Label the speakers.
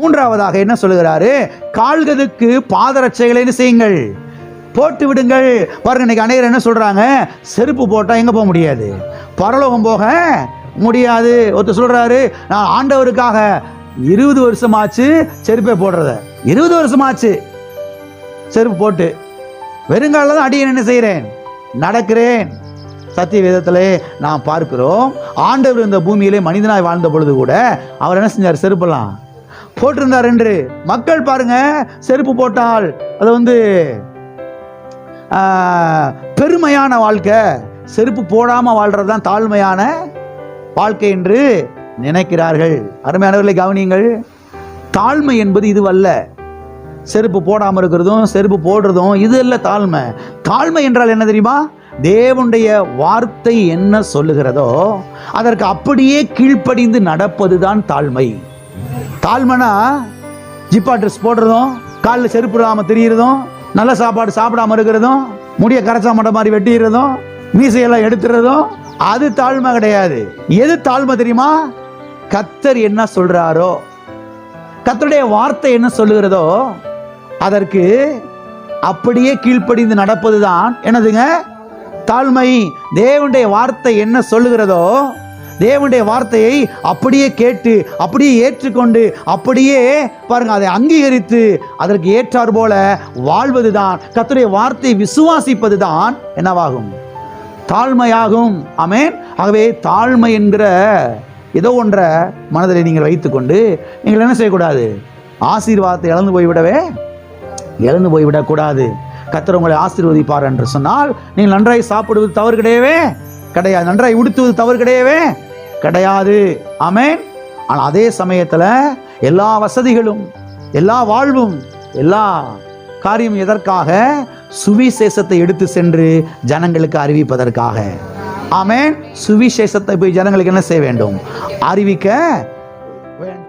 Speaker 1: மூன்றாவதாக என்ன சொல்லுகிறாரு? கால்களுக்கு பாதரட்சைகளை செய்யுங்கள், போட்டு விடுங்கள். பாருங்க, இன்னைக்கு அநேகர் என்ன சொல்றாங்க? செருப்பு போட்டா எங்க போக முடியாது, பரலோகம் போக முடியாது. ஒருத்தர் சொல்றாரு, நான் ஆண்டவருக்காக 20 வருஷமாச்சு செருப்பை போடுறத, 20 வருஷமாச்சு செருப்பு போட்டு வெறுங்கால தான் அடியேன் என்ன செய்கிறேன், நடக்கிறேன். சத்திய வேதத்திலே நாம் பார்க்கிறோம், ஆண்டவர் இந்த பூமியிலே மனிதனாய் வாழ்ந்த பொழுது கூட அவர் என்ன செஞ்சார்? செருப்பெல்லாம் போட்டிருந்தார் என்று. மக்கள் பாருங்க, செருப்பு போட்டால் அது பெருமையான வாழ்க்கை, செருப்பு போடாம வாழ்றது தான் தாழ்மையான வாழ்க்கை என்று நினைக்கிறார்கள். அருமையானவர்களை கவனியுங்கள், தாழ்மை என்பது இதுவல்ல. செருப்பு போடாமல் இருக்கிறதும் செருப்பு போடுறதும் இது இல்ல தாழ்மை. தாழ்மை என்றால் என்ன தெரியுமா? தேவனுடைய வார்த்தை என்ன சொல்லுகிறதோ அதற்கு அப்படியே கீழ்ப்படிந்து நடப்பதுதான் தாழ்மை. தாழ்மைனா ஜிப்பா ட்ரெஸ் போடுறதும், காலில் செருப்பு இல்லாமல் திரிகிறதும், நல்ல சாப்பாடு சாப்பிடாம இருக்கிறதும், முடிய கரைச்சா மட்ட மாதிரி வெட்டிடுறதும், மீசையெல்லாம் எடுத்துறதும் அது தாழ்மை கிடையாது. எது தாழ்மை தெரியுமா? கர்த்தர் என்ன சொல்றாரோ, கர்த்தருடைய வார்த்தை என்ன சொல்லுகிறதோ அதற்கு அப்படியே கீழ்ப்படிந்து நடப்பதுதான் என்னதுங்க? தாழ்மை. தேவனுடைய வார்த்தை என்ன சொல்லுகிறதோ தேவனுடைய வார்த்தையை அப்படியே கேட்டு அப்படியே ஏற்றுக்கொண்டு அப்படியே பாருங்க அதை அங்கீகரித்து அதற்கு ஏற்றார் போல வாழ்வதுதான், கர்த்தருடைய வார்த்தையை விசுவாசிப்பதுதான் என்னவாகும்? தாழ்மையாகும். ஆமென். ஆகவே தாழ்மை என்கிற ஏதோ ஒன்றை மனதில் நீங்கள் வைத்துக்கொண்டு நீங்கள் என்ன செய்யக்கூடாது? ஆசீர்வாதத்தை இழந்து போய்விடக்கூடாது. கர்த்தர் உங்களை ஆசீர்வதிப்பார் என்று சொன்னால் நீங்கள் நன்றாய் சாப்பிடுவது தவறு கிடையவே கிடையாது, நன்றாய் உடுத்துவது தவறு கிடையவே கிடையாது. ஆமென். ஆனால் அதே சமயத்தில் எல்லா வசதிகளும் எல்லா வாழ்வும் எல்லா காரியம் எதற்காக? சுவிசேஷத்தை எடுத்து சென்று ஜனங்களுக்கு அறிவிப்பதற்காக. ஆமென். சுவிசேஷத்தை போய் ஜனங்களுக்கு என்ன செய்ய வேண்டும்? அறிவிக்க வேண்டும்.